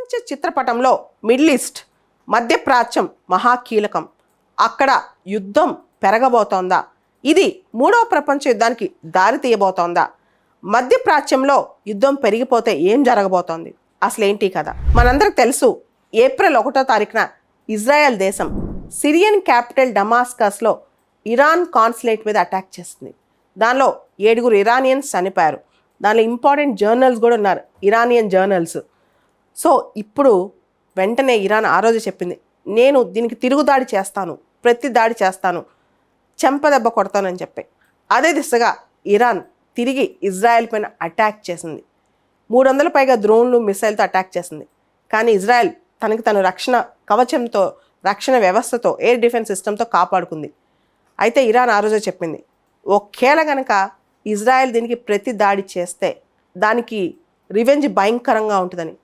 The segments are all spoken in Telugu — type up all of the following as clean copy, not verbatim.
ప్రపంచ చిత్రపటంలో మిడిల్ ఈస్ట్ మధ్యప్రాచ్యం మహాకీలకం. అక్కడ యుద్ధం పెరగబోతోందా? ఇది మూడవ ప్రపంచ యుద్ధానికి దారి తీయబోతోందా? మధ్యప్రాచ్యంలో యుద్ధం పెరిగిపోతే ఏం జరగబోతోంది? అసలేంటి కదా మనందరికి తెలుసు. ఏప్రిల్ 1వ తారీఖున ఇజ్రాయెల్ దేశం సిరియన్ క్యాపిటల్ డమాస్కస్లో ఇరాన్ కాన్సులేట్ మీద అటాక్ చేస్తుంది. దానిలో 7 ఇరానియన్స్ చనిపోయారు. దానిలో ఇంపార్టెంట్ జర్నల్స్ కూడా ఉన్నారు, ఇరానియన్ జర్నల్స్. సో ఇప్పుడు వెంటనే ఇరాన్ ఆ రోజు చెప్పింది, నేను దీనికి తిరుగుదాడి చేస్తాను, ప్రతి దాడి చేస్తాను, చెంపదెబ్బ కొడతానని చెప్పి. అదే దిశగా ఇరాన్ తిరిగి ఇజ్రాయెల్ పైన అటాక్ చేసింది. 300 పైగా డ్రోన్లు మిసైల్తో అటాక్ చేసింది. కానీ ఇజ్రాయెల్ తనకి తను రక్షణ కవచంతో, రక్షణ వ్యవస్థతో, ఎయిర్ డిఫెన్స్ సిస్టంతో కాపాడుకుంది. అయితే ఇరాన్ ఆ రోజే చెప్పింది, ఒకేళ గనక ఇజ్రాయెల్ దీనికి ప్రతి దాడి చేస్తే దానికి రివెంజ్ భయంకరంగా ఉంటుందని.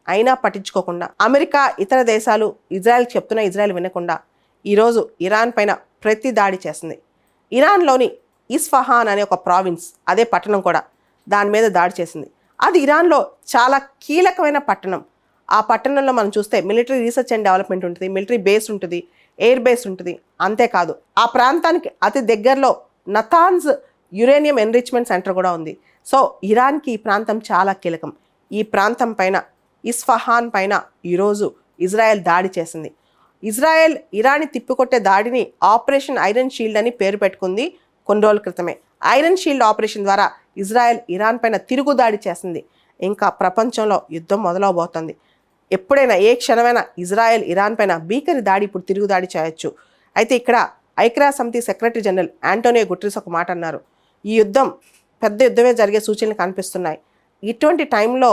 అయినా పట్టించుకోకుండా అమెరికా, ఇతర దేశాలు ఇజ్రాయెల్ చెప్తున్నా ఇజ్రాయెల్ వినకుండా ఈరోజు ఇరాన్ పైన ప్రతి దాడి చేస్తుంది. ఇరాన్లోని ఇస్ఫహాన్ అనే ఒక ప్రావిన్స్, అదే పట్టణం కూడా, దాని మీద దాడి చేసింది. అది ఇరాన్లో చాలా కీలకమైన పట్టణం. ఆ పట్టణంలో మనం చూస్తే మిలిటరీ రీసెర్చ్ అండ్ డెవలప్మెంట్ ఉంటుంది, మిలిటరీ బేస్ ఉంటుంది, ఎయిర్ బేస్ ఉంటుంది. అంతేకాదు ఆ ప్రాంతానికి అతి దగ్గరలో నతాన్స్ యురేనియం ఎన్రిచ్మెంట్ సెంటర్ కూడా ఉంది. సో ఇరాన్కి ఈ ప్రాంతం చాలా కీలకం. ఈ ప్రాంతం పైన, ఇస్ఫహాన్ పైన ఈరోజు ఇజ్రాయెల్ దాడి చేసింది. ఇజ్రాయెల్ ఇరాన్ని తిప్పికొట్టే దాడిని ఆపరేషన్ ఐరన్ షీల్డ్ అని పేరు పెట్టుకుంది కొన్ని రోజుల క్రితమే. ఐరన్ షీల్డ్ ఆపరేషన్ ద్వారా ఇజ్రాయెల్ ఇరాన్ పైన తిరుగుదాడి చేసింది. ఇంకా ప్రపంచంలో యుద్ధం మొదలవబోతోంది. ఎప్పుడైనా ఏ క్షణమైనా ఇజ్రాయెల్ ఇరాన్ పైన భీకరి దాడి, ఇప్పుడు తిరుగుదాడి చేయొచ్చు. అయితే ఇక్కడ ఐక్యరాజ్య సమితి సెక్రటరీ జనరల్ ఆంటోనియో గుటెరస్ ఒక మాట అన్నారు, ఈ యుద్ధం పెద్ద యుద్ధమే జరిగే సూచనలు కనిపిస్తున్నాయి. ఇటువంటి టైంలో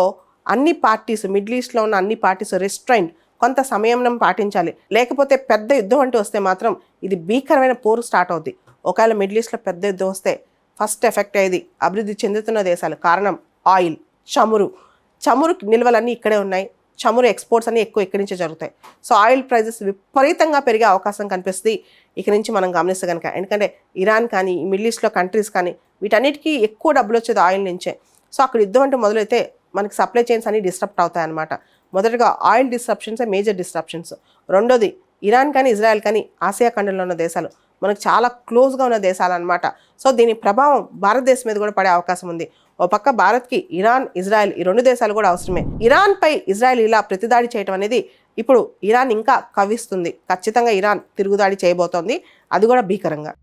అన్ని పార్టీస్, మిడిల్ ఈస్ట్లో ఉన్న అన్ని పార్టీస్ రెస్ట్రైంట్, కొంత సమయం పాటించాలి. లేకపోతే పెద్ద యుద్ధం అంటూ వస్తే మాత్రం ఇది భీకరమైన పోరు స్టార్ట్ అవుద్ది. ఒకవేళ మిడిల్ ఈస్ట్లో పెద్ద యుద్ధం వస్తే ఫస్ట్ ఎఫెక్ట్ అయ్యేది అభివృద్ధి చెందుతున్న దేశాలు. కారణం ఆయిల్, చమురు నిల్వలన్నీ ఇక్కడే ఉన్నాయి. చమురు ఎక్స్పోర్ట్స్ అన్నీ ఎక్కువ ఇక్కడి నుంచే జరుగుతాయి. సో ఆయిల్ ప్రైజెస్ విపరీతంగా పెరిగే అవకాశం కనిపిస్తుంది ఇక నుంచి మనం గమనిస్తే కనుక. ఎందుకంటే ఇరాన్ కానీ, మిడిల్ ఈస్ట్లో కంట్రీస్ కానీ, వీటన్నిటికీ ఎక్కువ డబ్బులు వచ్చేది ఆయిల్ నుంచే. సో అక్కడ యుద్ధం అంటే మొదలైతే మనకి సప్లై చైన్స్ అన్ని డిస్టర్బ్ అవుతాయి అన్నమాట. మొదటగా ఆయిల్ డిస్ట్రప్షన్సే మేజర్ డిస్ట్రప్షన్స్. రెండోది ఇరాన్ కానీ, ఇజ్రాయెల్ కానీ ఆసియా ఖండంలో ఉన్న దేశాలు, మనకు చాలా క్లోజ్గా ఉన్న దేశాలు అనమాట. సో దీని ప్రభావం భారతదేశం మీద కూడా పడే అవకాశం ఉంది. ఓ పక్క భారత్కి ఇరాన్, ఇజ్రాయెల్ ఈ 2 దేశాలు కూడా అవసరమే. ఇరాన్పై ఇజ్రాయెల్ ఇలా ప్రతిదాడి చేయడం అనేది ఇప్పుడు ఇరాన్ ఇంకా కవ్విస్తుంది. ఖచ్చితంగా ఇరాన్ తిరుగుదాడి చేయబోతోంది, అది కూడా భీకరంగా.